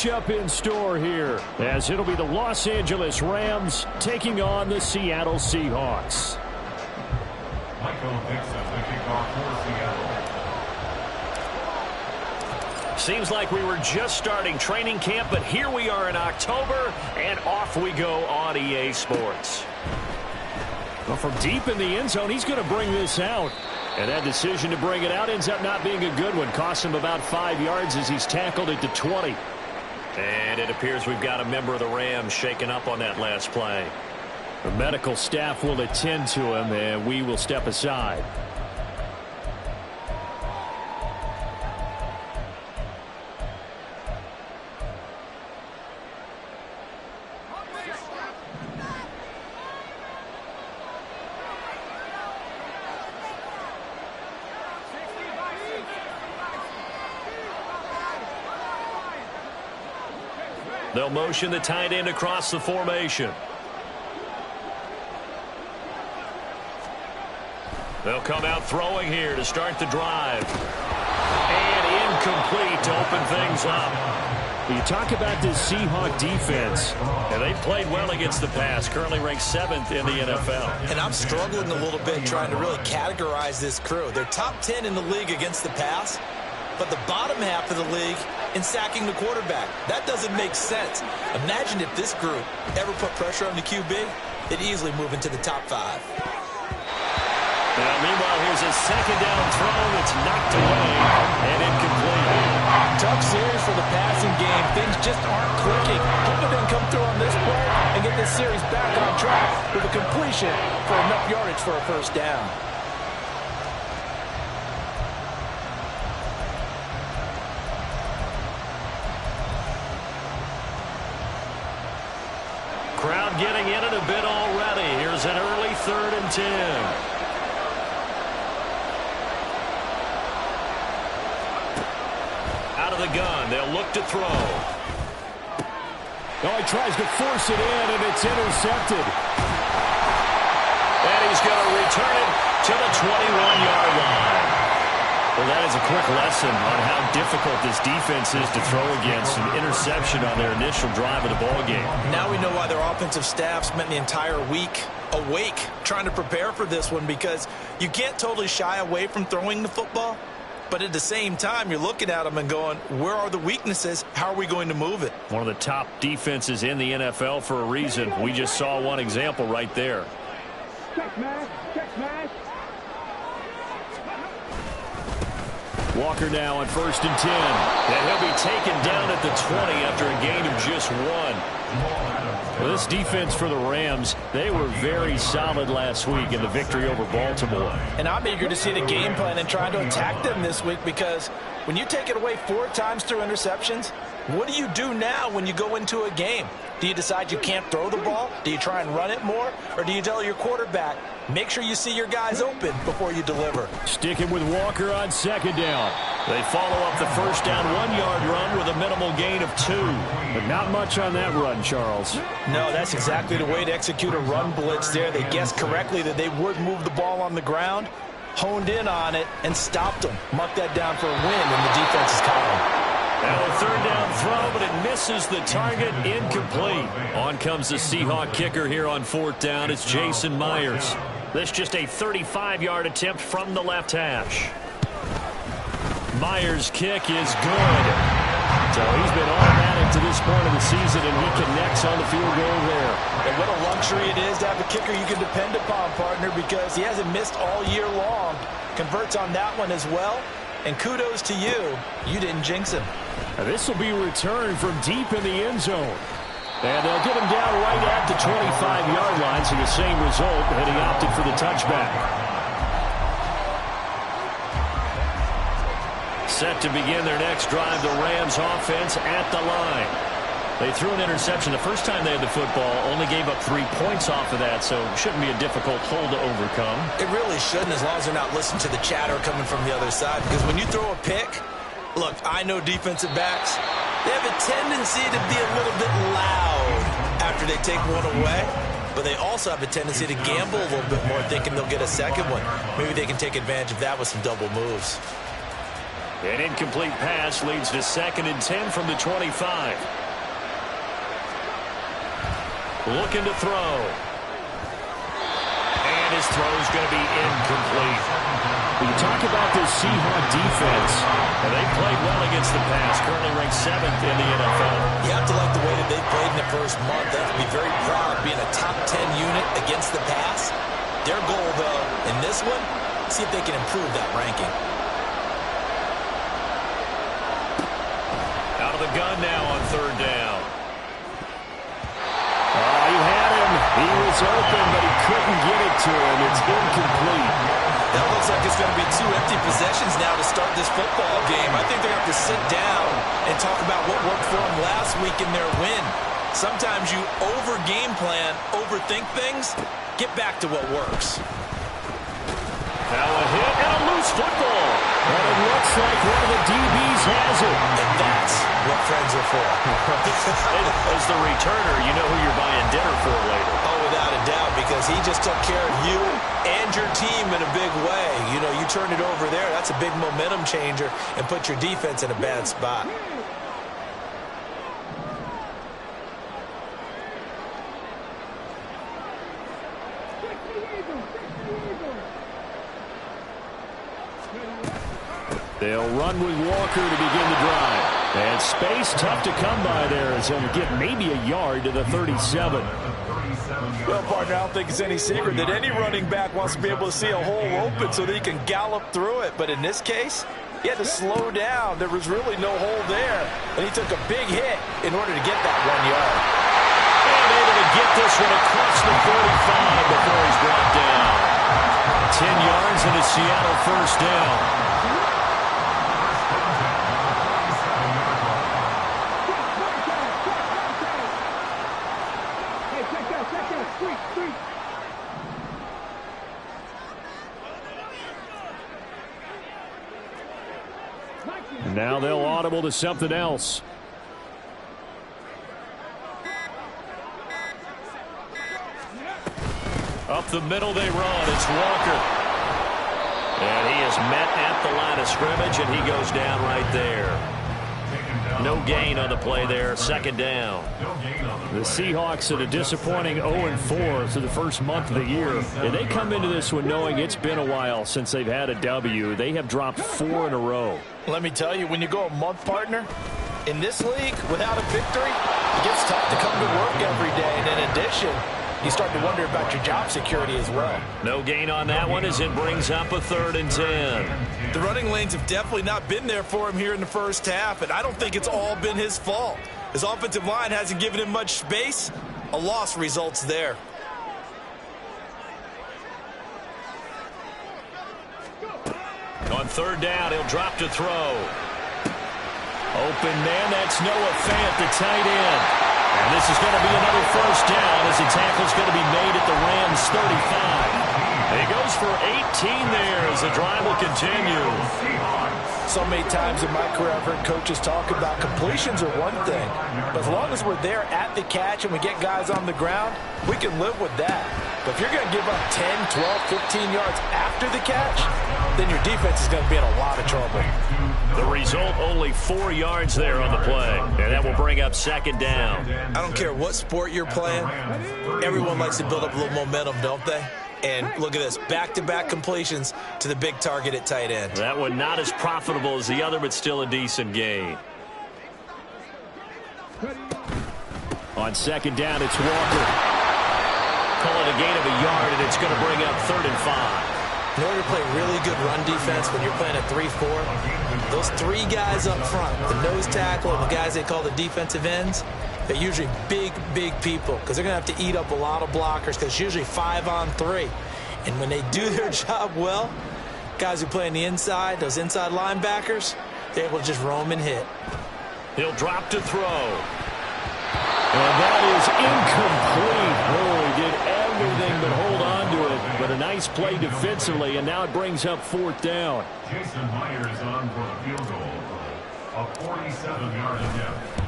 matchup in store here, as it'll be the Los Angeles Rams taking on the Seattle Seahawks. Michael Dixon, the kickoff for Seattle. Seems like we were just starting training camp, but here we are in October, and off we go on EA Sports. Well, from deep in the end zone, he's going to bring this out. And that decision to bring it out ends up not being a good one. Cost him about 5 yards as he's tackled it to 20. And it appears we've got a member of the Rams shaken up on that last play. The medical staff will attend to him, and we will step aside. They'll motion the tight end across the formation. They'll come out throwing here to start the drive. And incomplete to open things up. You talk about this Seahawk defense. And they've played well against the pass, currently ranked 7th in the NFL. And I'm struggling a little bit trying to really categorize this crew. They're top 10 in the league against the pass, but the bottom half of the league in sacking the quarterback. That doesn't make sense. Imagine if this group ever put pressure on the QB, they'd easily move into the top 5. Now, meanwhile, here's a second down throw that's knocked away and incomplete. Tough series for the passing game. Things just aren't clicking. Hope it didn't come through on this play and get this series back on track with a completion for enough yardage for a first down. Crowd getting in it a bit already. Here's an early 3rd and 10. Out of the gun, they'll look to throw. Oh, he tries to force it in, and it's intercepted. And he's going to return it to the 21-yard line. Well, that is a quick lesson on how difficult this defense is to throw against. An interception on their initial drive of the ballgame. Now we know why their offensive staff spent the entire week awake trying to prepare for this one, because you can't totally shy away from throwing the football. But at the same time, you're looking at them and going, where are the weaknesses? How are we going to move it? One of the top defenses in the NFL for a reason. We just saw one example right there. Check smash, check smash. Walker now on 1st and 10. And he'll be taken down at the 20 after a gain of just 1. Well, this defense for the Rams, they were very solid last week in the victory over Baltimore. And I'm eager to see the game plan and try to attack them this week, because when you take it away 4 times through interceptions, what do you do now when you go into a game? Do you decide you can't throw the ball? Do you try and run it more? Or do you tell your quarterback, make sure you see your guys open before you deliver? Sticking with Walker on 2nd down. They follow up the first down 1-yard run with a minimal gain of 2. But not much on that run, Charles. No, that's exactly the way to execute a run blitz there. They guessed correctly that they would move the ball on the ground, honed in on it, and stopped them. Mark that down for a win in the defense's column. Now a 3rd down throw, but it misses the target. Incomplete. On comes the Seahawk kicker here on 4th down. It's Jason Myers. This just a 35-yard attempt from the left hash. Myers' kick is good. So he's been automatic to this point of the season, and he connects on the field goal there. And what a luxury it is to have a kicker you can depend upon, partner, because he hasn't missed all year long. Converts on that one as well. And kudos to you. You didn't jinx him. Now this will be returned from deep in the end zone. And they'll get him down right at the 25-yard line, so the same result, and he opted for the touchback. Set to begin their next drive, the Rams offense at the line. They threw an interception the first time they had the football, only gave up 3 points off of that, so it shouldn't be a difficult hole to overcome. It really shouldn't, as long as they're not listening to the chatter coming from the other side. Because when you throw a pick, look, I know defensive backs, they have a tendency to be a little bit loud after they take one away. But they also have a tendency to gamble a little bit more, thinking they'll get a second one. Maybe they can take advantage of that with some double moves. An incomplete pass leads to 2nd and 10 from the 25. Looking to throw. And his throw is going to be incomplete. When you talk about this Seahawk defense, and they played well against the pass, currently ranked 7th in the NFL. You have to like the way that they played in the first month. They have to be very proud of being a top 10 unit against the pass. Their goal, though, in this one, see if they can improve that ranking. Out of the gun now on 3rd down. oh, you had him. He was open, but he couldn't get it to him. It's incomplete. That looks like it's going to be 2 empty possessions now to start this football game. I think they're going to have to sit down and talk about what worked for them last week in their win. Sometimes you over-game plan, overthink things. Get back to what works. Now a hit and a loose football. But it looks like one of the DBs has it. And that's what friends are for. As the returner, you know who you're buying dinner for later. Oh, without a doubt, because he just took care of you and your team in a big way. You know, you turn it over there, that's a big momentum changer and put your defense in a bad spot. They'll run with Walker to begin the drive. And space tough to come by there as he'll get maybe a yard to the 37. Well, partner, I don't think it's any secret that any running back wants to be able to see a hole open so that he can gallop through it. But in this case, he had to slow down. There was really no hole there. And he took a big hit in order to get that 1 yard. And able to get this one across the 45 before he's brought down. 10 yards and a Seattle 1st down. Now they'll audible to something else. Up the middle they run. It's Walker. And he is met at the line of scrimmage, and he goes down right there. No gain on the play there. 2nd down. The Seahawks at a disappointing 0-4 through the first month of the year. And they come into this one knowing it's been a while since they've had a W. They have dropped 4 in a row. Let me tell you, when you go a month, partner, in this league, without a victory, it gets tough to come to work every day. And in addition, you start to wonder about your job security as well. No gain on that one as it brings up a 3rd and 10. The running lanes have definitely not been there for him here in the first half, and I don't think it's all been his fault. His offensive line hasn't given him much space. A loss results there. On 3rd down, he'll drop to throw. Open man, that's Noah Fant, the tight end. And this is going to be another 1st down as the tackle's going to be made at the Rams 35. And he goes for 18 there as the drive will continue. So many times in my career, I've heard coaches talk about completions are one thing. But as long as we're there at the catch and we get guys on the ground, we can live with that. But if you're going to give up 10, 12, 15 yards after the catch, then your defense is going to be in a lot of trouble. The result, only 4 yards there on the play. And that will bring up 2nd down. I don't care what sport you're playing. Everyone likes to build up a little momentum, don't they? And look at this, back-to-back completions to the big target at tight end. That one not as profitable as the other, but still a decent gain. On 2nd down, it's Walker. Call it a gain of a yard, and it's going to bring up 3rd and 5. In order to play really good run defense when you're playing a 3-4, those 3 guys up front, the nose tackle and the guys they call the defensive ends, they're usually big, big people because they're going to have to eat up a lot of blockers because it's usually 5-on-3. And when they do their job well, guys who play on the inside, those inside linebackers, they're able to just roam and hit. He'll drop to throw. And that is incomplete. Oh, he did everything but hold on to it. But a nice play defensively, and now it brings up 4th down. Jason Myers on for a field goal. A 47-yard attempt.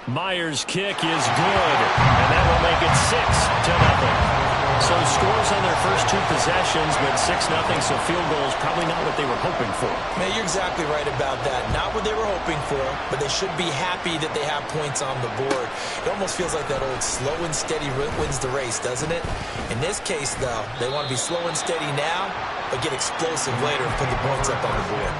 Myers' kick is good, and that will make it 6-0. So scores on their first 2 possessions, but 6-0, so field goals probably not what they were hoping for. Man, you're exactly right about that. Not what they were hoping for, but they should be happy that they have points on the board. It almost feels like that old slow and steady wins the race, doesn't it? In this case, though, they want to be slow and steady now, but get explosive later and put the points up on the board.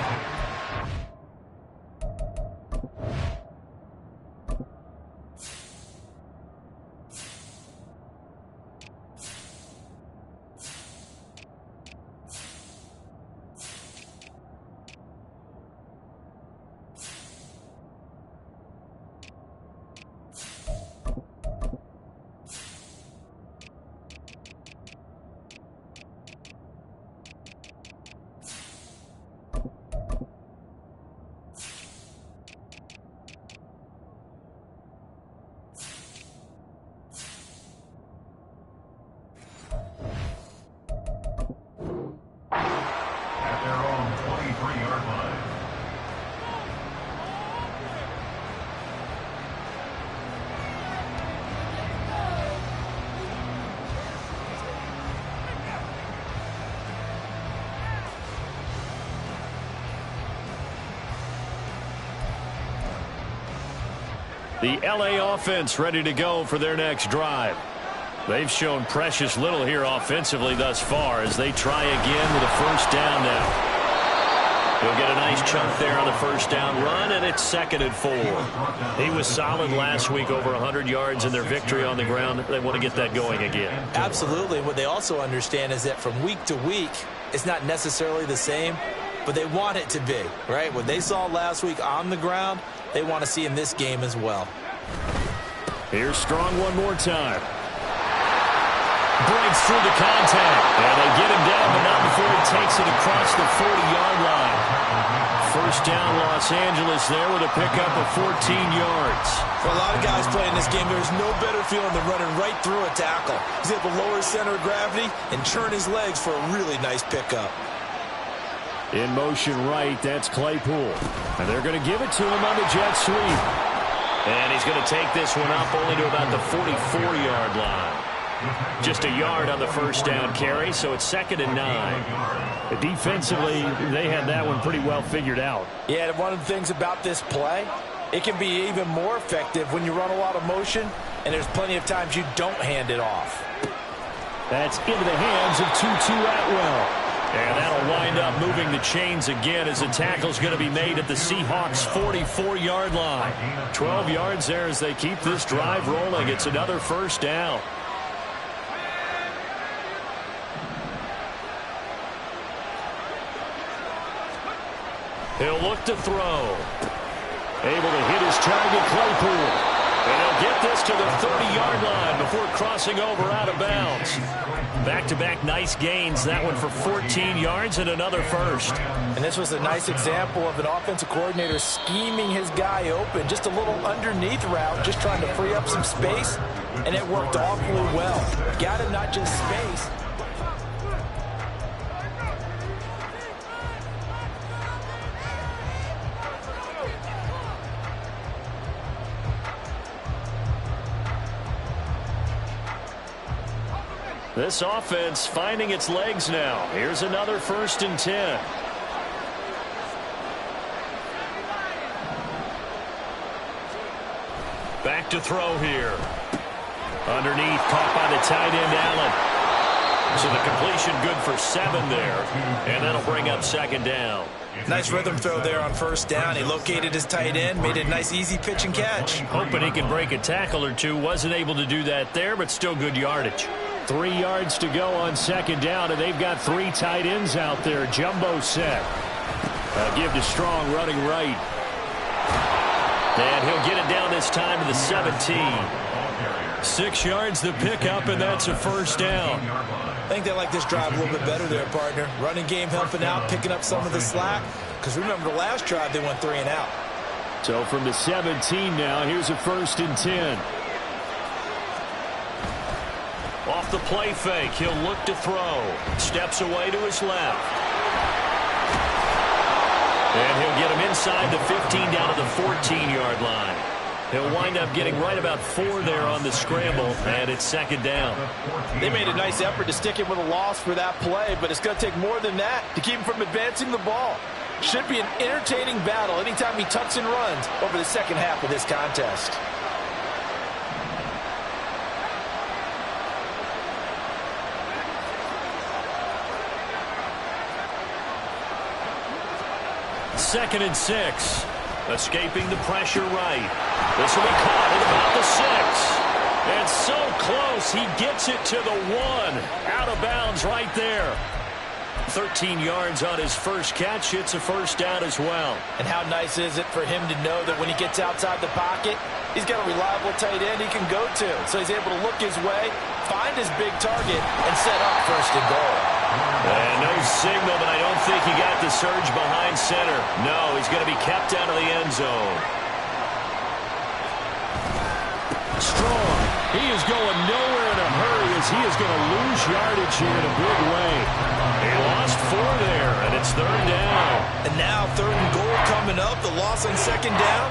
The LA offense ready to go for their next drive. They've shown precious little here offensively thus far as they try again with a first down now. He'll get a nice chunk there on the first down run, and it's 2nd and 4. He was solid last week, over 100 yards in their victory on the ground. They want to get that going again. Absolutely. And what they also understand is that from week to week, it's not necessarily the same, but they want it to be, right? What they saw last week on the ground, they want to see in this game as well. Here's Strong one more time. Breaks through the contact. And they get him down, but not before he takes it across the 40-yard line. First down, Los Angeles there with a pickup of 14 yards. For a lot of guys playing this game, there's no better feeling than running right through a tackle. He's able to lower his center of gravity and turn his legs for a really nice pickup. In motion right, that's Claypool. And they're going to give it to him on the jet sweep. And he's going to take this one up only to about the 44-yard line. Just a yard on the first down carry, so it's 2nd and 9. Defensively, they had that one pretty well figured out. Yeah, and one of the things about this play, it can be even more effective when you run a lot of motion, and there's plenty of times you don't hand it off. That's into the hands of Tutu Atwell. And that'll wind up moving the chains again as the tackle's going to be made at the Seahawks' 44-yard line. 12 yards there as they keep this drive rolling. It's another first down. He'll look to throw. Able to hit his target, Claypool. And he'll get this to the 30-yard line before crossing over out of bounds. Back-to-back nice gains. That one for 14 yards and another first. And this was a nice example of an offensive coordinator scheming his guy open. Just a little underneath route, just trying to free up some space. And it worked awfully well. Got him not just space. This offense finding its legs now. Here's another 1st and 10. Back to throw here. Underneath, caught by the tight end, Allen. So the completion good for 7 there. And that'll bring up 2nd down. Nice rhythm throw there on first down. He located his tight end, made it a nice easy pitch and catch. Hoping he could break a tackle or two. Wasn't able to do that there, but still good yardage. 3 yards to go on 2nd down, and they've got 3 tight ends out there. Jumbo set. Give to Strong running right. And he'll get it down this time to the 17. 6 yards the pickup, and that's a first down. I think they like this drive a little bit better there, partner. Running game helping out, picking up some of the slack. Because remember the last drive, they went 3 and out. So from the 17 now, here's a 1st and 10. Off the play fake, he'll look to throw. Steps away to his left. And he'll get him inside the 15 down to the 14-yard line. He'll wind up getting right about 4 there on the scramble, and it's second down. They made a nice effort to stick him with a loss for that play, but it's going to take more than that to keep him from advancing the ball. Should be an entertaining battle anytime he tucks and runs over the second half of this contest. Second and 6. Escaping the pressure right. This will be caught at about the 6. And so close, he gets it to the 1. Out of bounds right there. 13 yards on his first catch. It's a first down as well. And how nice is it for him to know that when he gets outside the pocket, he's got a reliable tight end he can go to. So he's able to look his way, find his big target, and set up first and goal. And no signal, but I don't think he got the surge behind center. No, he's going to be kept out of the end zone. Strong. He is going nowhere in a hurry as he is going to lose yardage here in a big way. He lost 4 there, and it's third down. And now third and goal coming up, the loss on second down.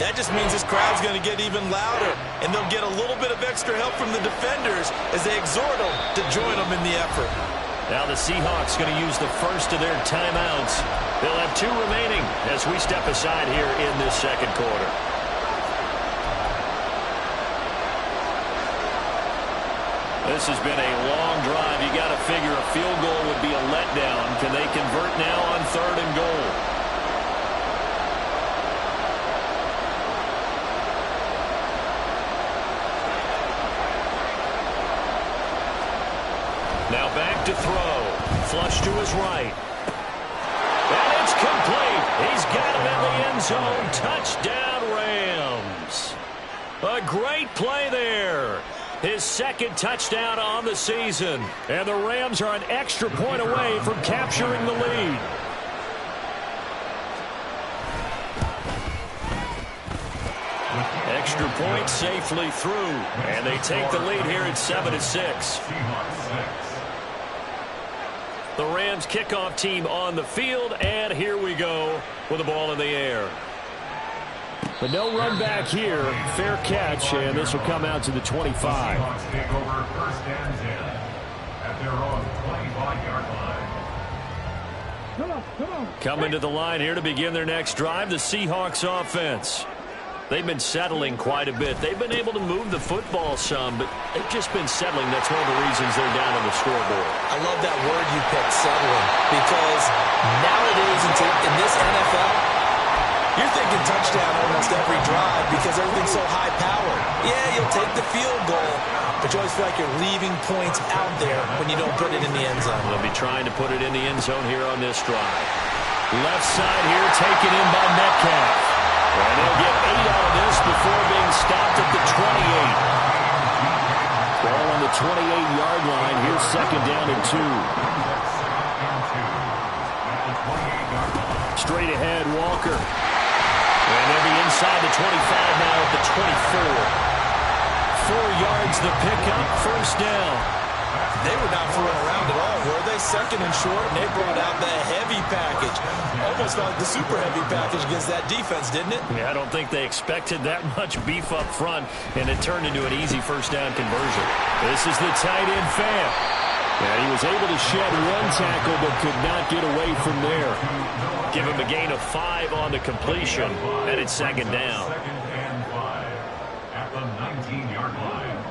That just means this crowd's going to get even louder, and they'll get a little bit of extra help from the defenders as they exhort them to join them in the effort. Now the Seahawks going to use the first of their timeouts. They'll have 2 remaining as we step aside here in this second quarter. This has been a long drive. You got to figure a field goal would be a letdown. Can they convert now on third and goal? Now back to throw. Flush to his right. And it's complete. He's got it in the end zone. Touchdown, Rams. A great play there. His second touchdown on the season. And the Rams are an extra point away from capturing the lead. Extra point safely through. And they take the lead here at 7-6. The Rams kickoff team on the field, and here we go with the ball in the air. But no run back here. Fair catch, and this will come out to the 25. Seahawks take over first and 10 at their own 25-yard line. Coming to the line here to begin their next drive, the Seahawks offense. They've been settling quite a bit. They've been able to move the football some, but they've just been settling. That's one of the reasons they're down on the scoreboard. I love that word you picked, settling, because nowadays in this NFL, you're thinking touchdown almost every drive because everything's so high-powered. Yeah, you'll take the field goal, but you always feel like you're leaving points out there when you don't put it in the end zone. They'll be trying to put it in the end zone here on this drive. Left side here taken in by Metcalf. And they'll get 8 out of this before being stopped at the 28. Ball on the 28-yard line. Here's second down and 2. Straight ahead, Walker. And they'll be inside the 25 now at the 24. 4 yards the pickup, first down. They were not fooling around at all, were they? Second and short, and they brought out the heavy package. Almost like the super heavy package against that defense, didn't it? Yeah, I don't think they expected that much beef up front, and it turned into an easy first down conversion. This is the tight end Fant. And he was able to shed 1 tackle, but could not get away from there. Give him a gain of 5 on the completion, and it's second down. Second and 5 at the 19-yard line.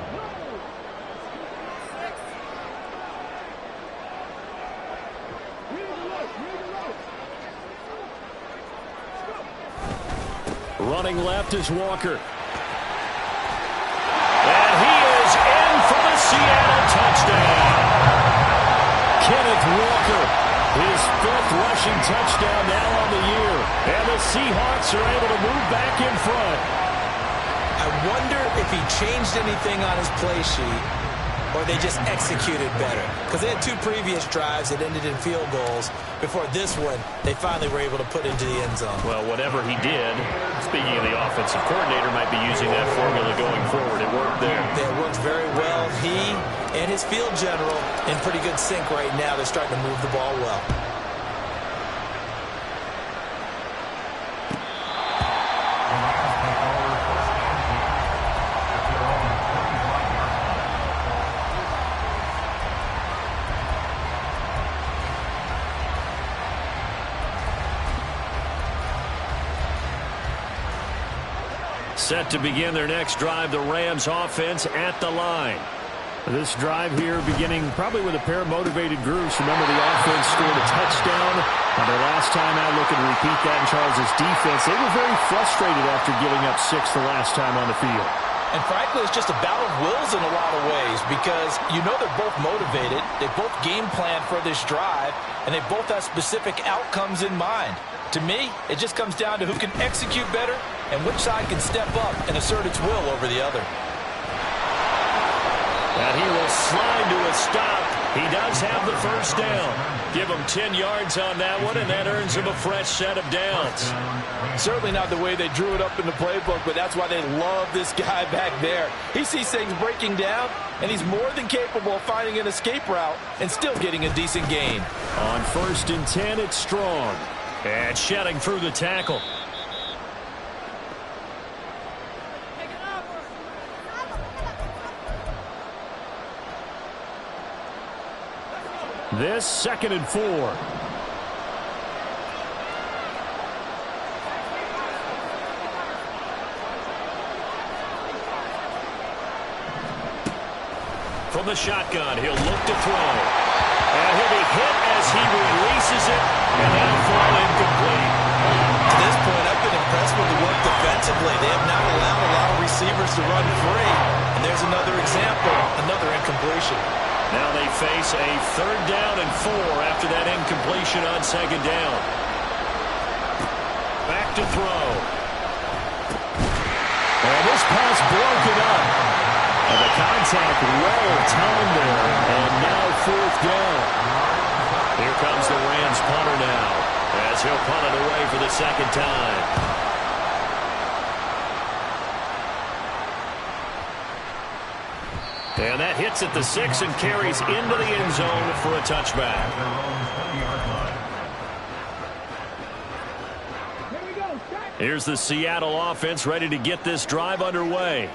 Running left is Walker. And he is in for the Seattle touchdown. Kenneth Walker, his 5th rushing touchdown now on the year. And the Seahawks are able to move back in front. I wonder if he changed anything on his play sheet or they just executed better. Because they had 2 previous drives that ended in field goals. Before this one, they finally were able to put into the end zone. Well, whatever he did, speaking of the offensive coordinator, might be using that formula going forward. It worked there. It works very well. He and his field general in pretty good sync right now. They're starting to move the ball well. Set to begin their next drive, the Rams offense at the line. This drive here beginning probably with a pair of motivated groups. Remember, the offense scored a touchdown on their last time out, looking to repeat that in Charles' defense. They were very frustrated after giving up 6 the last time on the field. And frankly, it's just a battle of wills in a lot of ways because you know they're both motivated, they both game plan for this drive, and they both have specific outcomes in mind. To me, it just comes down to who can execute better and which side can step up and assert its will over the other. And he will slide to a stop. He does have the first down. Give him 10 yards on that one, and that earns him a fresh set of downs. Certainly not the way they drew it up in the playbook, but that's why they love this guy back there. He sees things breaking down, and he's more than capable of finding an escape route and still getting a decent gain. On 1st and 10, it's Strong. And shedding through the tackle. This 2nd and 4. From the shotgun, he'll look to throw. And he'll be hit as he releases it, and that'll fall incomplete. To this point, I've been impressed with the work defensively. They have not allowed a lot of receivers to run free. And there's another example, another incompletion. Now they face a 3rd down and 4 after that incompletion on 2nd down. Back to throw. And this pass broken up. And the contact well timed there. And now 4th down. Here comes the Rams punter now, as he'll punt it away for the 2nd time. And that hits at the 6 and carries into the end zone for a touchback. Here's the Seattle offense ready to get this drive underway.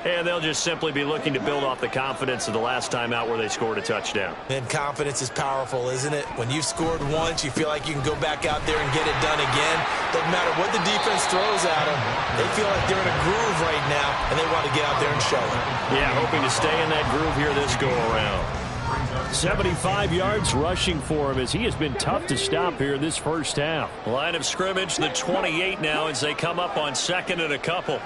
And they'll just simply be looking to build off the confidence of the last time out where they scored a touchdown. And confidence is powerful, isn't it? When you've scored once, you feel like you can go back out there and get it done again. Doesn't matter what the defense throws at them. They feel like they're in a groove right now, and they want to get out there and show it. Yeah, hoping to stay in that groove here this go-around. 75 yards rushing for him as he has been tough to stop here this first half. Line of scrimmage, the 28 now as they come up on 2nd and a couple.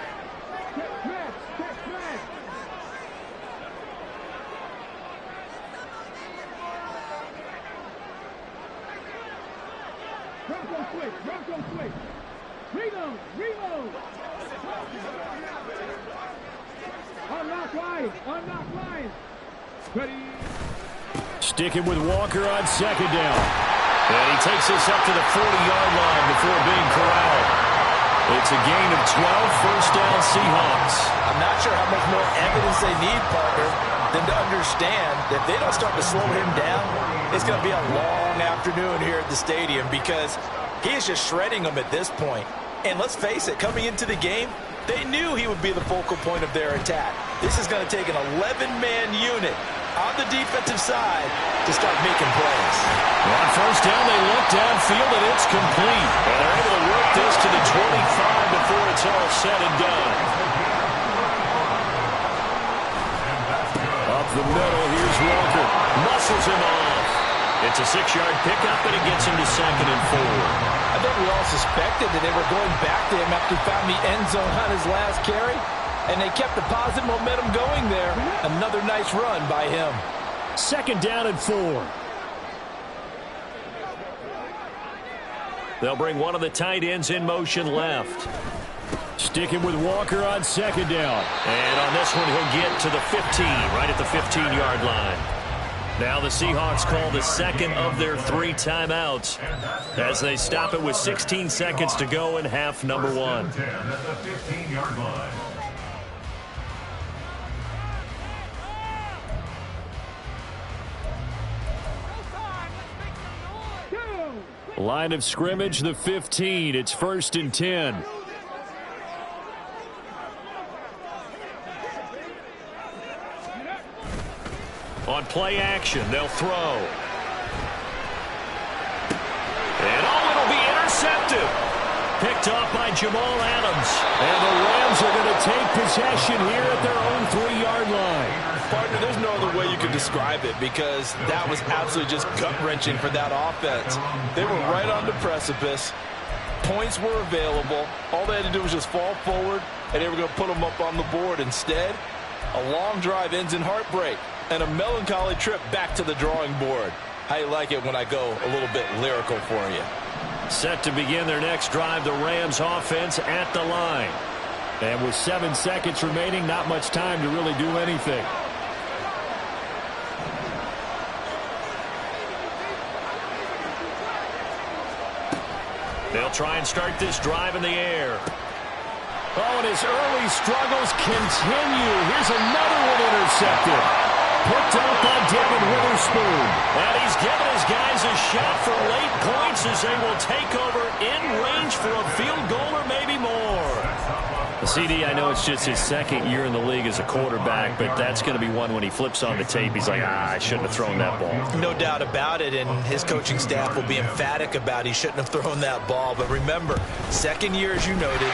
Sticking with Walker on 2nd down. And he takes us up to the 40-yard line before being corralled. It's a gain of 12, 1st down Seahawks. I'm not sure how much more evidence they need, Parker, than to understand that if they don't start to slow him down, it's going to be a long afternoon here at the stadium because he is just shredding them at this point. And let's face it, coming into the game, they knew he would be the focal point of their attack. This is going to take an 11-man unit on the defensive side to start making plays. On 1st down, they look downfield, and it's complete. And they're able to work this to the 25 before it's all said and done. Up the middle, here's Walker. Muscles him off. It's a 6-yard pickup, and it gets him to 2nd and 4. I think we all suspected that they were going back to him after he found the end zone on his last carry. And they kept the positive momentum going there. Another nice run by him. 2nd down and 4. They'll bring one of the tight ends in motion left. Sticking with Walker on 2nd down. And on this one, he'll get to the 15, right at the 15-yard line. Now the Seahawks call the 2nd of their 3 timeouts as they stop it with 16 seconds to go in half number 1. At the 15-yard line. Line of scrimmage, the 15. It's 1st and 10. On play action, they'll throw. And it'll be intercepted. Picked picked off by Jamal Adams. And the Rams are going to take possession here at their own 3-yard line. Partner, there's no other way you could describe it because that was absolutely just gut-wrenching for that offense. They were right on the precipice. Points were available. All they had to do was just fall forward, and they were going to put them up on the board. Instead, a long drive ends in heartbreak and a melancholy trip back to the drawing board. How you like it when I go a little bit lyrical for you? Set to begin their next drive, the Rams offense at the line. And with 7 seconds remaining, not much time to really do anything. They'll try and start this drive in the air. Oh, and his early struggles continue. Here's another one intercepted. Picked up by Devin Witherspoon. And he's given his guys a shot for late points as they will take over in range for a field goal or maybe more. CD, I know it's just his second year in the league as a quarterback, but that's going to be one when he flips on the tape. He's like, I shouldn't have thrown that ball. No doubt about it, and his coaching staff will be emphatic about he shouldn't have thrown that ball. But remember, second year, as you noted,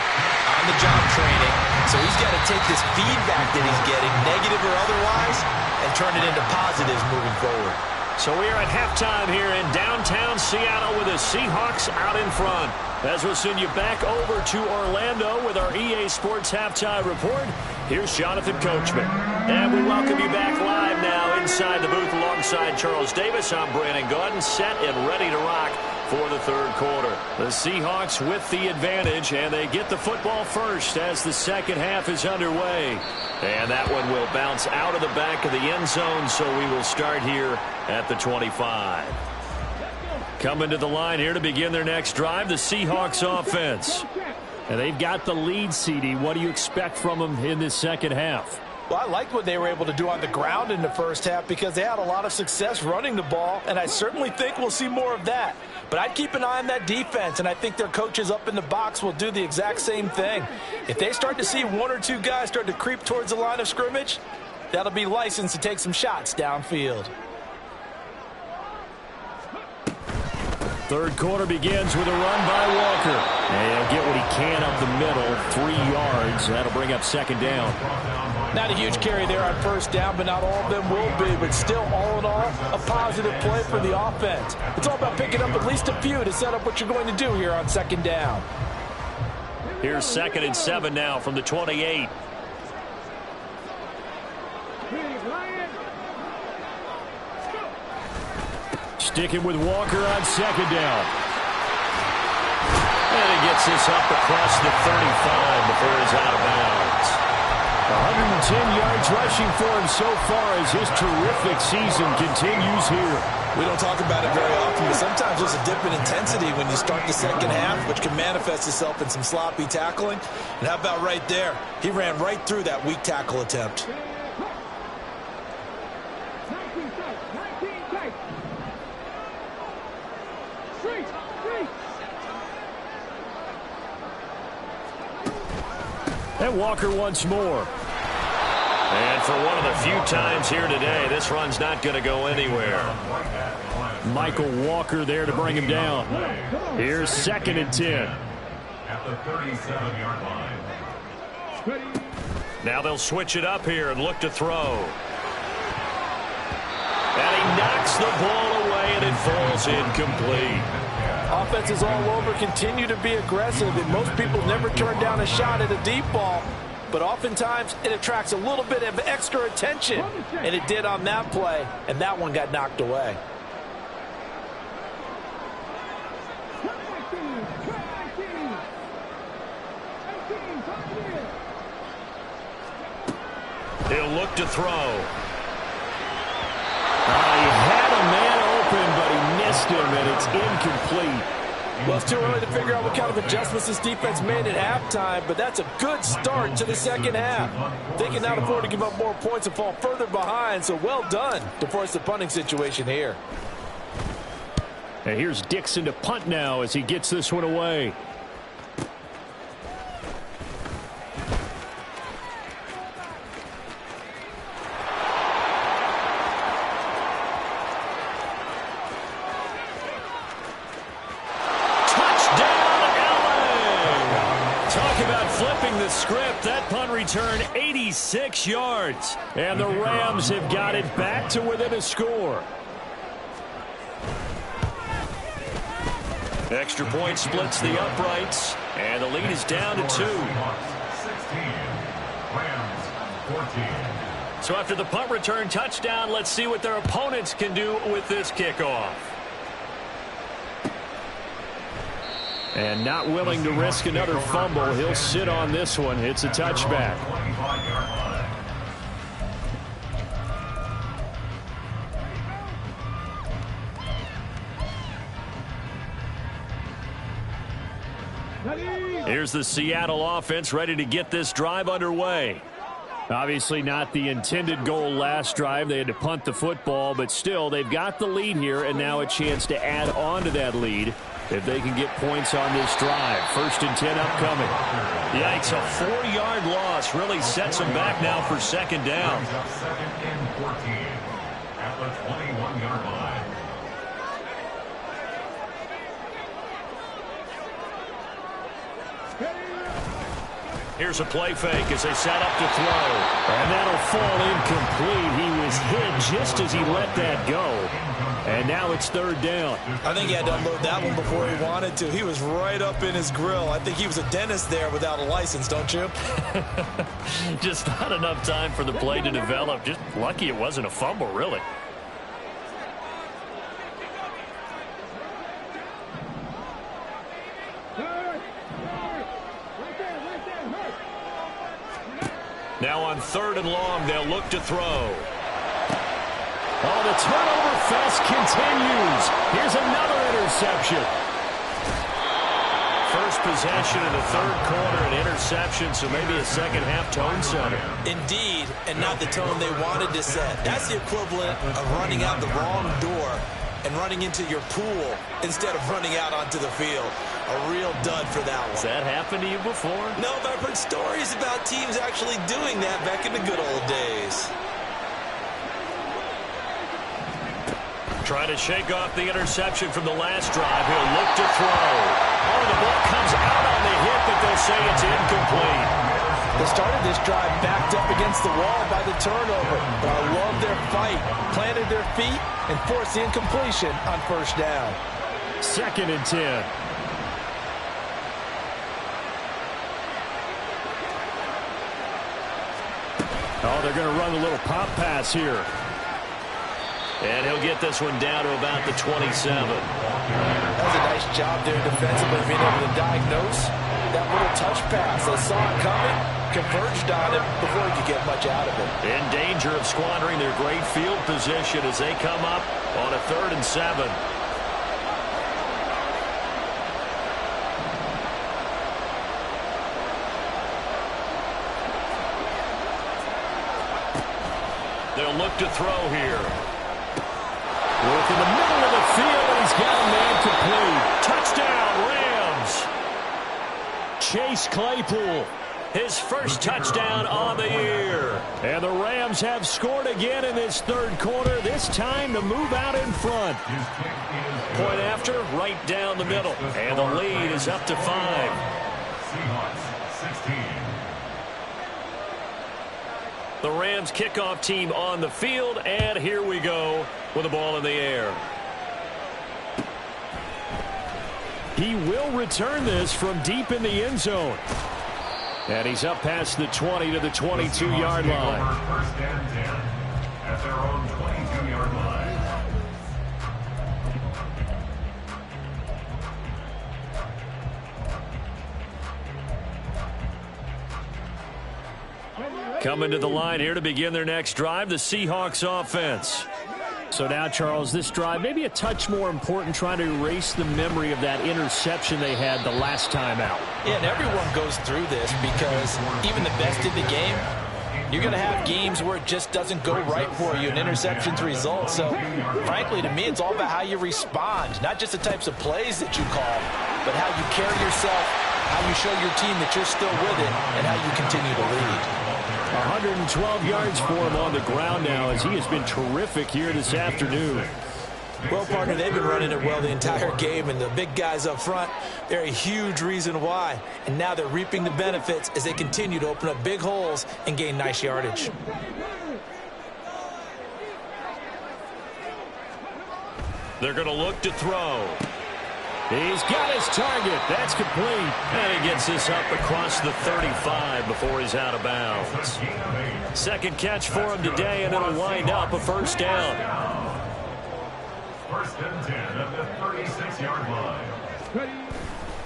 on-the-job training, so he's got to take this feedback that he's getting, negative or otherwise, and turn it into positives moving forward. So we are at halftime here in downtown Seattle with the Seahawks out in front. As we'll send you back over to Orlando with our EA Sports Halftime Report, here's Jonathan Coachman. And we welcome you back live now inside the booth alongside Charles Davis. I'm Brandon Gaudin, set and ready to rock for the third quarter. The Seahawks with the advantage, and they get the football first as the second half is underway. And that one will bounce out of the back of the end zone, so we will start here at the 25. Coming to the line here to begin their next drive, the Seahawks offense. And they've got the lead, CD. What do you expect from them in this second half? Well, I liked what they were able to do on the ground in the first half because they had a lot of success running the ball, and I certainly think we'll see more of that. But I'd keep an eye on that defense, and I think their coaches up in the box will do the exact same thing. If they start to see one or two guys start to creep towards the line of scrimmage, that'll be licensed to take some shots downfield. Third quarter begins with a run by Walker. And he'll get what he can up the middle, 3 yards. That'll bring up second down. Not a huge carry there on first down, but not all of them will be. But still, all in all, a positive play for the offense. It's all about picking up at least a few to set up what you're going to do here on second down. Here's 2nd and 7 now from the 28. Sticking with Walker on second down. And he gets this up across the 35 before he's out of bounds. 110 yards rushing for him so far as his terrific season continues here. We don't talk about it very often, but sometimes there's a dip in intensity when you start the second half, which can manifest itself in some sloppy tackling. And how about right there? He ran right through that weak tackle attempt. And Walker once more. And for one of the few times here today, this run's not going to go anywhere. Michael Walker there to bring him down. Here's 2nd and 10. At the 37-yard line. Now they'll switch it up here and look to throw. And he knocks the ball away, and it falls incomplete. Offenses all over continue to be aggressive, and most people never turn down a shot at a deep ball. But oftentimes, it attracts a little bit of extra attention. And it did on that play, and that one got knocked away. He'll look to throw. He had a man open, but he missed him, and it's incomplete. Well, it's too early to figure out what kind of adjustments this defense made at halftime, but that's a good start to the second half. They can now afford to give up more points and fall further behind, so well done to force the punting situation here. And here's Dixon to punt now as he gets this one away. return 86 yards. And the Rams have got it back to within a score. Extra point splits the uprights, and the lead is down to 2. 16, Rams 14. So after the punt return touchdown, let's see what their opponents can do with this kickoff. And not willing to risk another fumble, he'll sit on this one. It's a touchback. Here's the Seattle offense ready to get this drive underway. Obviously not the intended goal last drive. They had to punt the football, but still they've got the lead here, and now a chance to add on to that lead if they can get points on this drive. 1st and 10 upcoming. Yikes, a 4-yard loss really sets them back now for 2nd down. 2nd and 14 at the 21-yard line. Here's a play fake as they set up to throw. And that'll fall incomplete. He was hit just as he let that go. And now it's 3rd down. I think he had to unload that one before he wanted to. He was right up in his grill. I think he was a dentist there without a license, don't you? Just not enough time for the play to develop. Just lucky it wasn't a fumble, really. Now on 3rd and long, they'll look to throw. Oh, the turnover fest continues. Here's another interception. First possession in the 3rd quarter, an interception, so maybe a second-half tone setter. Indeed, and not the tone they wanted to set. That's the equivalent of running out the wrong door and running into your pool instead of running out onto the field. A real dud for that one. Has that happened to you before? No, but I've heard stories about teams actually doing that back in the good old days. Trying to shake off the interception from the last drive. He'll look to throw. Oh, the ball comes out on the hit, but they'll say it's incomplete. They started this drive backed up against the wall by the turnover, but I love their fight. Planted their feet and forced the incompletion on 1st down. 2nd and 10. Oh, they're going to run a little pop pass here. And he'll get this one down to about the 27. That was a nice job there defensively, being able to diagnose that little touch pass. They saw it coming, converged on it before he could get much out of it. In danger of squandering their great field position as they come up on a 3rd and 7. They'll look to throw here. Work in the middle of the field, and he's got a man complete. Touchdown, Rams. Chase Claypool, his first touchdown on the year. And the Rams have scored again in this 3rd quarter, this time to move out in front. Point after, right down the middle. And the lead is up to 5. Seahawks 16. The Rams kickoff team on the field, and here we go with the ball in the air. He will return this from deep in the end zone. And he's up past the 20 to the 22-yard line. 1st and 10 at their own 22-yard line. Coming to the line here to begin their next drive, the Seahawks offense. So now, Charles, this drive maybe a touch more important, trying to erase the memory of that interception they had the last time out. Yeah, and everyone goes through this because even the best in the game, you're going to have games where it just doesn't go right for you, and interceptions result. So, frankly, to me, it's all about how you respond, not just the types of plays that you call, but how you carry yourself, how you show your team that you're still with it, and how you continue to lead. 112 yards for him on the ground now as he has been terrific here this afternoon. Well, partner, they've been running it well the entire game, and the big guys up front, they're a huge reason why. And now they're reaping the benefits as they continue to open up big holes and gain nice yardage. They're going to look to throw. He's got his target. That's complete. And he gets this up across the 35 before he's out of bounds. Second catch for him today, and it'll wind up a first down. First and 10 at the 36-yard line.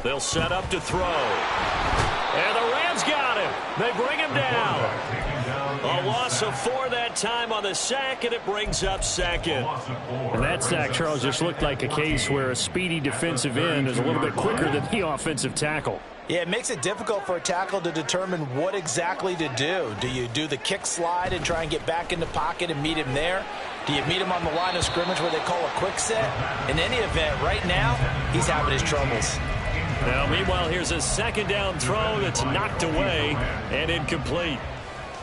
They'll set up to throw. And the Rams got him. They bring him down. A loss of 4 that time on the sack, and it brings up second. And that sack, Charles, just looked like a case where a speedy defensive end is a little bit quicker than the offensive tackle. Yeah, it makes it difficult for a tackle to determine what exactly to do. Do you do the kick slide and try and get back in the pocket and meet him there? Do you meet him on the line of scrimmage where they call a quick set? In any event, right now, he's having his troubles. Now, meanwhile, here's a second down throw that's knocked away and incomplete.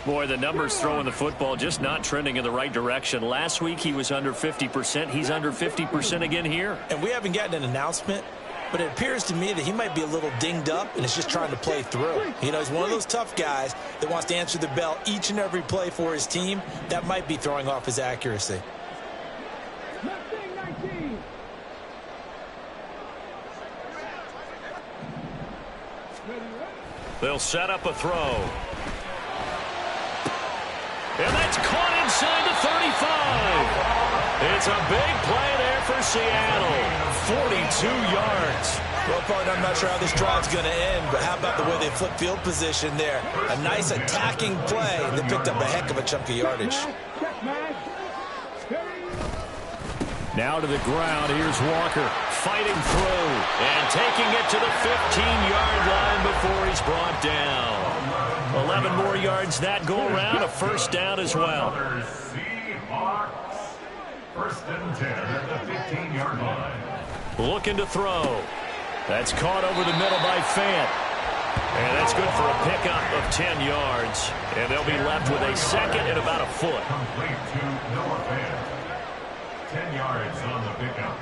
Boy, the numbers throwing the football just not trending in the right direction. Last week he was under 50%. He's under 50% again here. And we haven't gotten an announcement, but it appears to me that he might be a little dinged up and is just trying to play through. You know, he's one of those tough guys that wants to answer the bell each and every play for his team. That might be throwing off his accuracy. They'll set up a throw. And that's caught inside the 35. It's a big play there for Seattle. 42 yards. Well, partner, I'm not sure how this drive's going to end, but how about the way they flip field position there? A nice attacking play. They picked up a heck of a chunk of yardage. Now to the ground. Here's Walker fighting through and taking it to the 15-yard line before he's brought down. 11 more yards that go around, a first down as well. Seahawks. First and 10 at the 15-yard line. Looking to throw. That's caught over the middle by Fant. And that's good for a pickup of 10 yards. And they'll be left with a second and about a foot. Complete to Noah Fant. 10 yards on the pickup.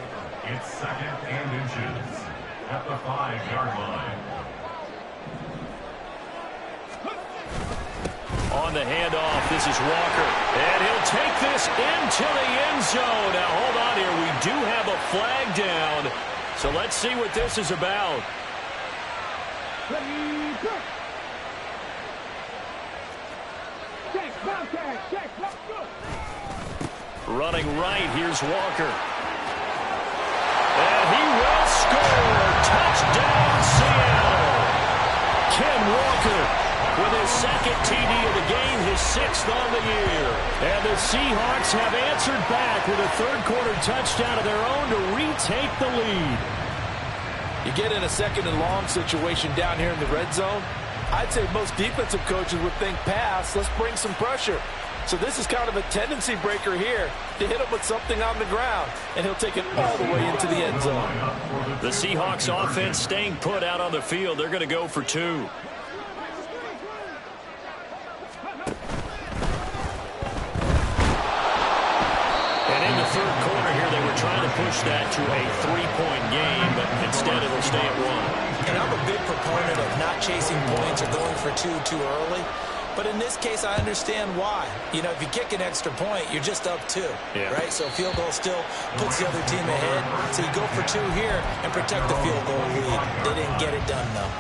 It's second and inches at the 5-yard line. On the handoff, this is Walker. And he'll take this into the end zone. Now, hold on here. We do have a flag down. So let's see what this is about. Running right, here's Walker. And he will score. Touchdown, Seattle. Ken Walker with his second TD of the game, his 6th on the year. And the Seahawks have answered back with a third-quarter touchdown of their own to retake the lead. You get in a second and long situation down here in the red zone, I'd say most defensive coaches would think pass, let's bring some pressure. So this is kind of a tendency breaker here to hit him with something on the ground, and he'll take it all the way into the end zone. The Seahawks offense staying put out on the field. They're going to go for 2. And in the third quarter here, they were trying to push that to a 3-point game, but instead it'll stay at 1. And I'm a big proponent of not chasing points or going for 2 too early. But in this case, I understand why. You know, if you kick an extra point, you're just up 2, right? So a field goal still puts the other team ahead. So you go for 2 here and protect the field goal lead. They didn't get it done, though.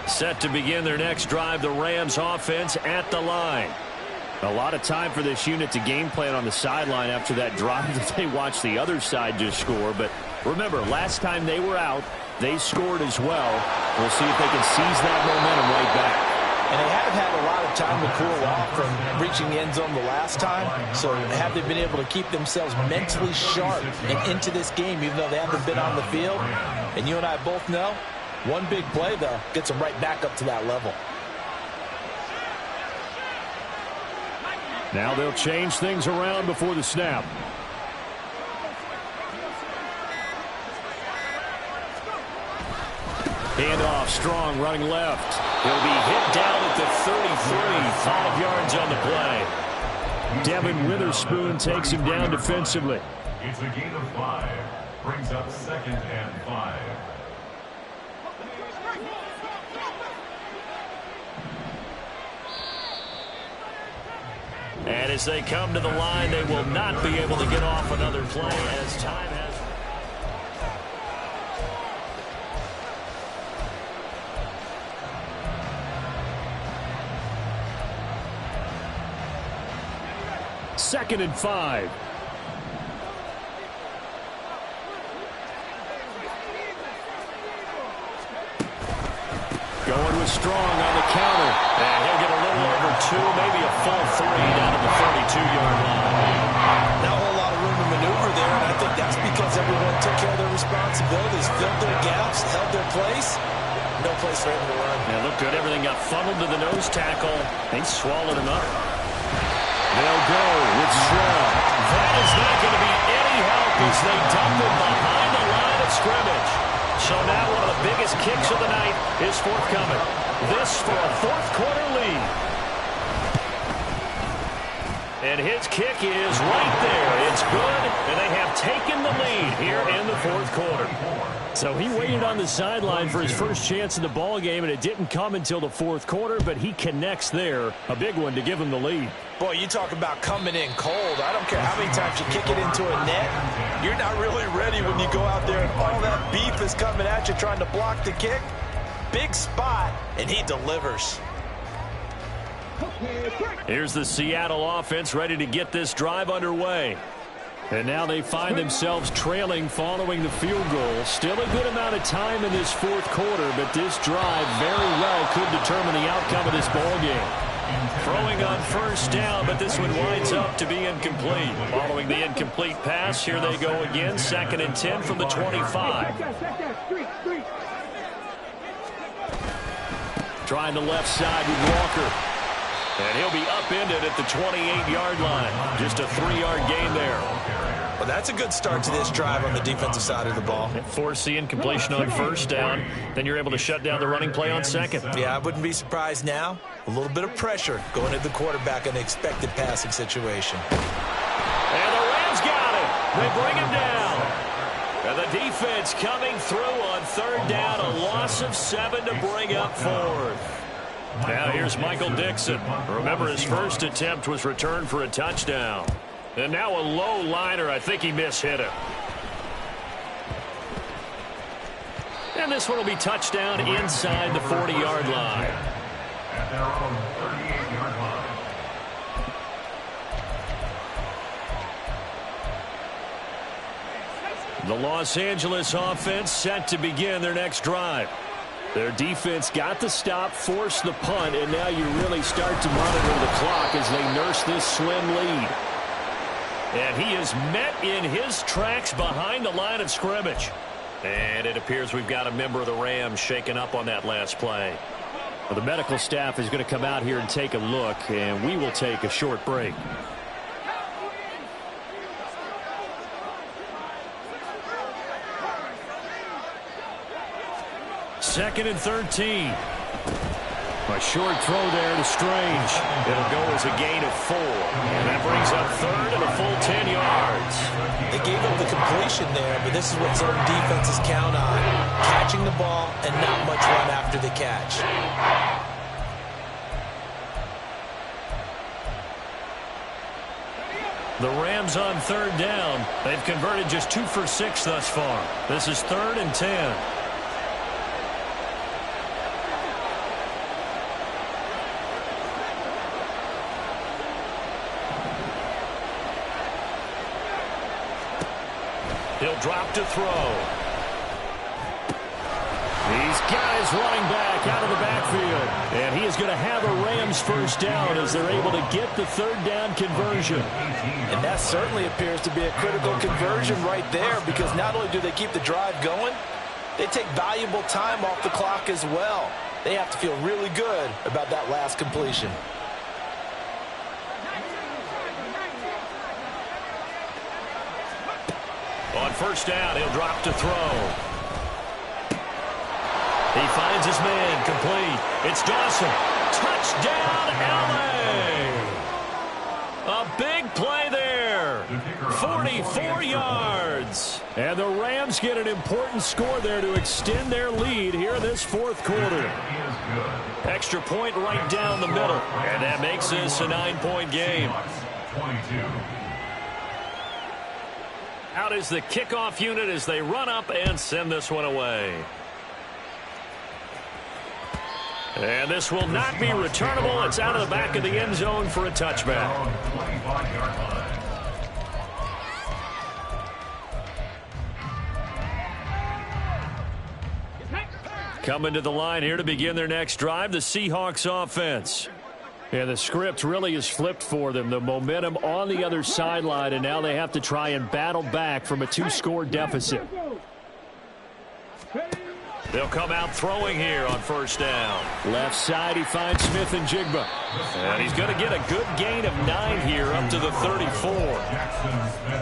Set to begin their next drive, the Rams offense at the line. A lot of time for this unit to game plan on the sideline after that drive that they watched the other side just score. But remember, last time they were out, they scored as well. We'll see if they can seize that momentum right back. And they haven't had a lot of time to cool off from reaching the end zone the last time. So have they been able to keep themselves mentally sharp and into this game, even though they haven't been on the field? And you and I both know, one big play, though, gets them right back up to that level. Now they'll change things around before the snap. Handoff, Strong running left. He'll be hit down at the 33, 5 yards on the play. Devin Witherspoon takes him down defensively. It's a gain of 5. Brings up 2nd and 5. And as they come to the line, they will not be able to get off another play as time has. Second and 5. Going with Strong on the counter. And he'll get a little over 2, maybe a full 3 down to the 32-yard line. Not a whole lot of room to maneuver there, and I think that's because everyone took care of their responsibilities, filled their gaps, held their place. No place for him to run. Yeah, looked good. Everything got funneled to the nose tackle. They swallowed him up. They'll go with Strong. That is not going to be any help as they dump him behind the line of scrimmage. So now one of the biggest kicks of the night is forthcoming. This for a fourth-quarter lead. And his kick is right there. It's good, and they have taken the lead here in the fourth quarter. So he waited on the sideline for his first chance in the ball game, and it didn't come until the fourth quarter, but he connects there. A big one to give him the lead. Boy, you talk about coming in cold. I don't care how many times you kick it into a net. You're not really ready when you go out there and all that beef is coming at you trying to block the kick. Big spot, and he delivers. Here's the Seattle offense ready to get this drive underway. And now they find themselves trailing following the field goal. Still a good amount of time in this fourth quarter, but this drive very well could determine the outcome of this ball game. Throwing on first down, but this one winds up to be incomplete. Following the incomplete pass, here they go again. 2nd and 10 from the 25. Trying the left side with Walker. And he'll be upended at the 28-yard line. Just a 3-yard gain there. Well, that's a good start to this drive on the defensive side of the ball. Force the incompletion on first down. Then you're able to shut down the running play on second. Yeah, I wouldn't be surprised now. A little bit of pressure going at the quarterback in the expected passing situation. And the Rams got it. They bring him down. And the defense coming through on third down. A loss of 7 to bring up fourth. Now here's Michael Dixon. Remember, his first attempt was returned for a touchdown. And now a low liner. I think he mishit him. And this one will be touchdown inside the 40-yard line. At their own 38-yard line. The Los Angeles offense set to begin their next drive. Their defense got the stop, forced the punt, and now you really start to monitor the clock as they nurse this slim lead. And he is met in his tracks behind the line of scrimmage. And it appears we've got a member of the Rams shaken up on that last play. Well, the medical staff is going to come out here and take a look, and we will take a short break. Second and 13. A short throw there to Strange. It'll go as a gain of 4. And that brings up third and a full 10 yards. They gave up the completion there, but this is what zone defenses count on. Catching the ball and not much run after the catch. The Rams on third down. They've converted just 2 for 6 thus far. This is 3rd and 10. He'll drop to throw. These guys running back out of the backfield. And he is going to have a Rams first down as they're able to get the third down conversion. And that certainly appears to be a critical conversion right there, because not only do they keep the drive going, they take valuable time off the clock as well. They have to feel really good about that last completion. On first down, he'll drop to throw. He finds his man, complete. It's Dawson. Touchdown, L.A. A big play there. 44 yards. And the Rams get an important score there to extend their lead here in this fourth quarter. Extra point right down the middle. And that makes this a 9-point game. Out is the kickoff unit as they run up and send this one away. And this will not be returnable. It's out of the back of the end zone for a touchback. Coming to the line here to begin their next drive, the Seahawks offense. And the script really is flipped for them. The momentum on the other sideline, and now they have to try and battle back from a 2-score deficit. They'll come out throwing here on first down. Left side, he finds Smith and Jigba. And he's going to get a good gain of 9 here up to the 34.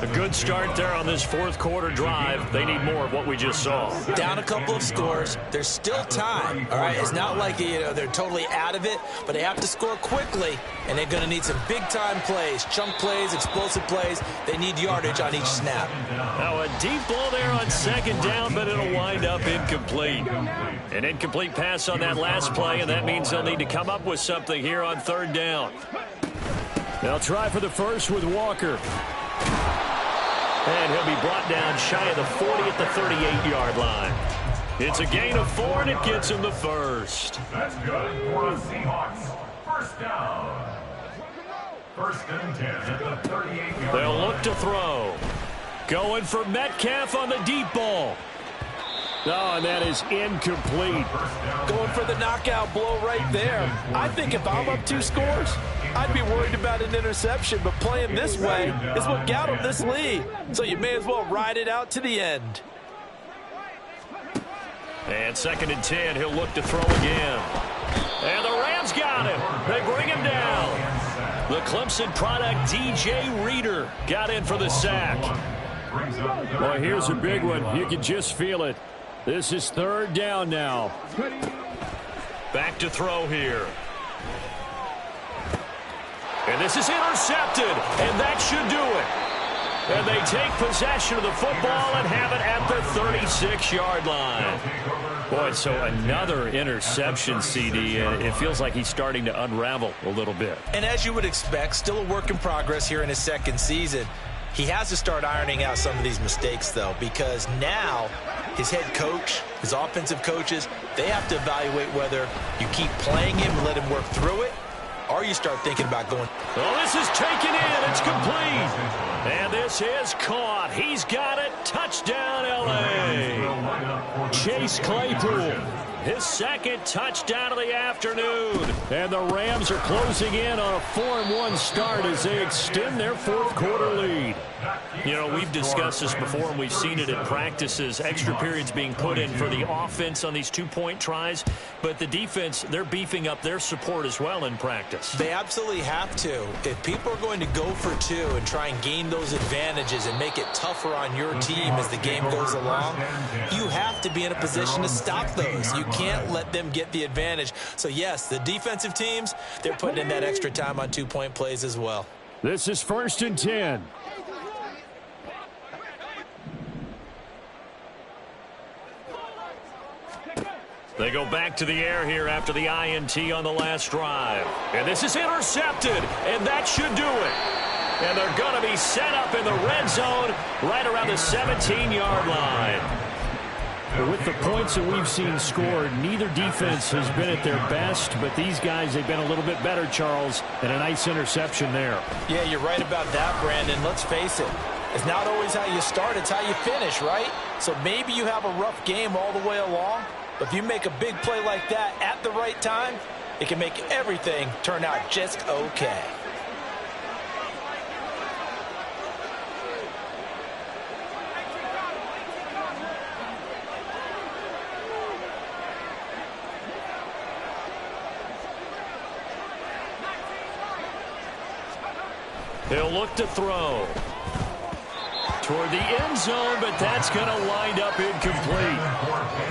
A good start there on this fourth quarter drive. They need more of what we just saw. Down a couple of scores. There's still time. All right, it's not like they're totally out of it, but they have to score quickly, and they're going to need some big-time plays, chunk plays, explosive plays. They need yardage on each snap. Now a deep ball there on second down, but it'll wind up incomplete. An incomplete pass on that last play, and that means they'll need to come up with something here on third down. They'll try for the first with Walker. And he'll be brought down shy of the 40 at the 38-yard line. It's a gain of 4, and it gets him the first. That's good for the Seahawks. First down. First and 10 at the 38-yard line. They'll look to throw. Going for Metcalf on the deep ball. Oh, and that is incomplete. Going for the knockout blow right there. I think if I'm up 2 scores, I'd be worried about an interception, but playing this way is what got him this lead. So you may as well ride it out to the end. And second and 10, he'll look to throw again. And the Rams got him. They bring him down. The Clemson product, DJ Reader, got in for the sack. Well, here's a big one. You can just feel it. This is third down now. Back to throw here. And this is intercepted, and that should do it. And they take possession of the football and have it at the 36-yard line. Boy, so another interception, CD, and it feels like he's starting to unravel a little bit. And as you would expect, still a work in progress here in his second season. He has to start ironing out some of these mistakes, though, because now his head coach, his offensive coaches, they have to evaluate whether you keep playing him and let him work through it, or you start thinking about going. Oh, this is taken in. It's complete. And this is caught. He's got it. Touchdown, L.A. Chase Claypool. His second touchdown of the afternoon. And the Rams are closing in on a 4-1 start as they extend their fourth quarter lead. You know, we've discussed this before, and we've seen it in practices. Extra periods being put in for the offense on these two-point tries. But the defense, they're beefing up their support as well in practice. They absolutely have to. If people are going to go for 2 and try and gain those advantages and make it tougher on your team as the game goes along, you have to be in a position to stop those. You can't let them get the advantage. So, yes, the defensive teams, they're putting in that extra time on 2-point plays as well. This is first and 10. They go back to the air here after the INT on the last drive. And this is intercepted, and that should do it. And they're going to be set up in the red zone right around the 17-yard line. With the points that we've seen scored, neither defense has been at their best, but these guys, they've been a little bit better, Charles, and a nice interception there. Yeah, you're right about that, Brandon. Let's face it. It's not always how you start, it's how you finish, right? So maybe you have a rough game all the way along, but if you make a big play like that at the right time, it can make everything turn out just okay. He'll look to throw. toward the end zone, but that's going to wind up incomplete.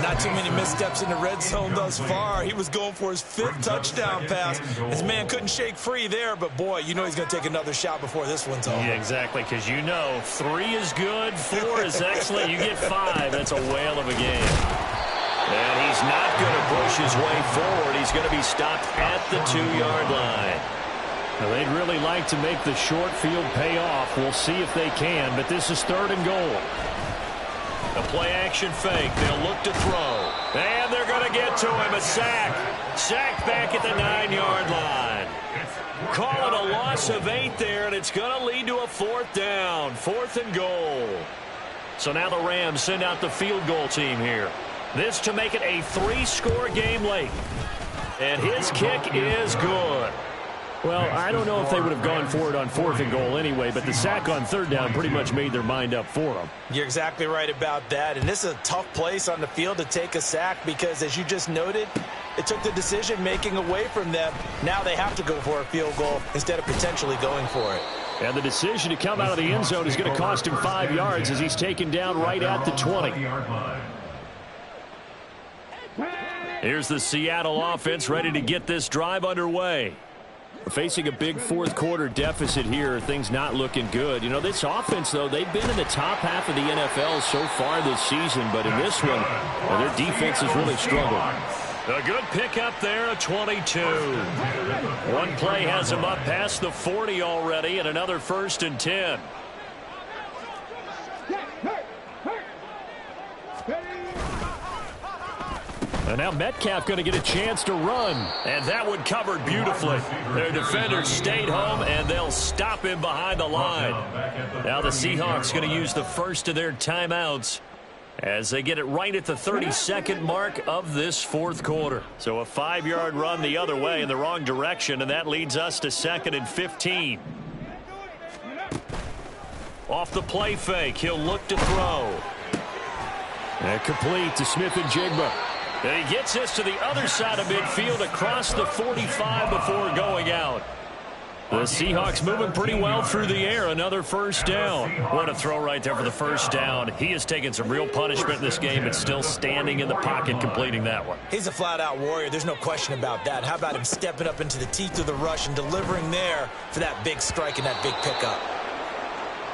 Not too many missteps in the red zone thus far. He was going for his 5th touchdown pass. His man couldn't shake free there, but boy, you know he's going to take another shot before this one's over. Yeah, exactly, because you know 3 is good, 4 is excellent. You get 5, that's a whale of a game. And he's not going to push his way forward. He's going to be stopped at the 2-yard line. Now, they'd really like to make the short field pay off. We'll see if they can, but this is 3rd and goal. A play-action fake. They'll look to throw. And they're going to get to him. A sack. Sacked back at the 9-yard line. Call it a loss of 8 there, and it's going to lead to a 4th down. 4th and goal. So now the Rams send out the field goal team here. This to make it a 3-score game late. And his kick is good. Well, I don't know if they would have gone for it on 4th and goal anyway, but the sack on 3rd down pretty much made their mind up for them. You're exactly right about that, and this is a tough place on the field to take a sack because, as you just noted, it took the decision-making away from them. Now they have to go for a field goal instead of potentially going for it. And the decision to come out of the end zone is going to cost him 5 yards as he's taken down right at the 20. Here's the Seattle offense ready to get this drive underway. Facing a big 4th quarter deficit here, things not looking good. You know, this offense, though, they've been in the top half of the NFL so far this season, but in this one, well, their defense has really struggled. A good pickup there, a 22. One play has him up past the 40 already, and another 1st and 10. And now Metcalf going to get a chance to run. And that one covered beautifully. Their defenders stayed home, and they'll stop him behind the line. Now the Seahawks going to use the first of their timeouts as they get it right at the 32nd mark of this 4th quarter. So a 5-yard run the other way in the wrong direction, and that leads us to 2nd and 15. Off the play fake, he'll look to throw. And complete to Smith-Njigba. And he gets this to the other side of midfield across the 45 before going out. The Seahawks moving pretty well through the air. Another 1st down. What a throw right there for the 1st down. He has taken some real punishment in this game, but still standing in the pocket completing that one. He's a flat-out warrior. There's no question about that. How about him stepping up into the teeth of the rush and delivering there for that big strike and that big pickup?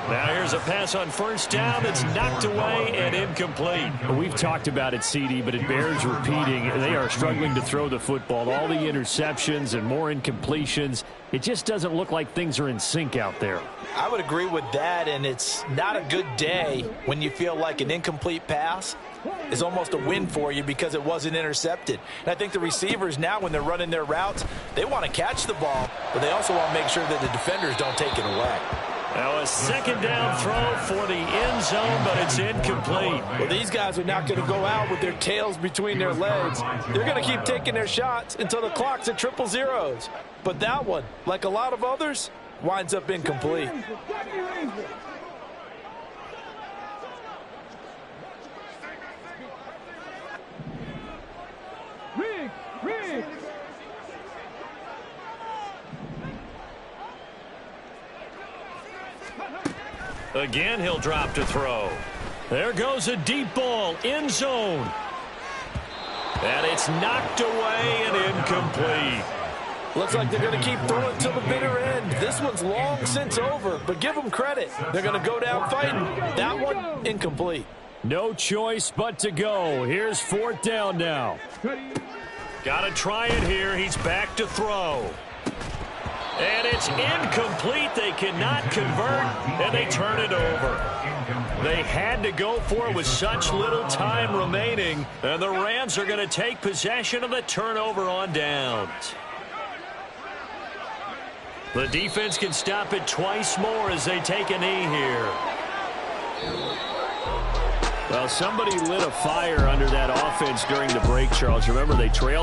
Now here's a pass on 1st down that's knocked away and incomplete. We've talked about it, CD, but it bears repeating. They are struggling to throw the football. All the interceptions and more incompletions. It just doesn't look like things are in sync out there. I would agree with that, and it's not a good day when you feel like an incomplete pass is almost a win for you because it wasn't intercepted. And I think the receivers now, when they're running their routes, they want to catch the ball, but they also want to make sure that the defenders don't take it away. Now a 2nd down throw for the end zone, but it's incomplete. Well, these guys are not going to go out with their tails between their legs. They're going to keep taking their shots until the clock's at 000. But that one, like a lot of others, winds up incomplete. Rig! Again, he'll drop to throw. There goes a deep ball, end zone. And it's knocked away and incomplete. Looks like they're going to keep throwing till the bitter end. This one's long since over, but give them credit. They're going to go down fighting. That one, incomplete. No choice but to go. Here's 4th down now. Got to try it here. He's back to throw. And it's incomplete. They cannot convert, and they turn it over. They had to go for it with such little time remaining, and the Rams are going to take possession of the turnover on downs. The defense can stop it twice more as they take a knee here. Well, somebody lit a fire under that offense during the break, Charles. Remember, they trailed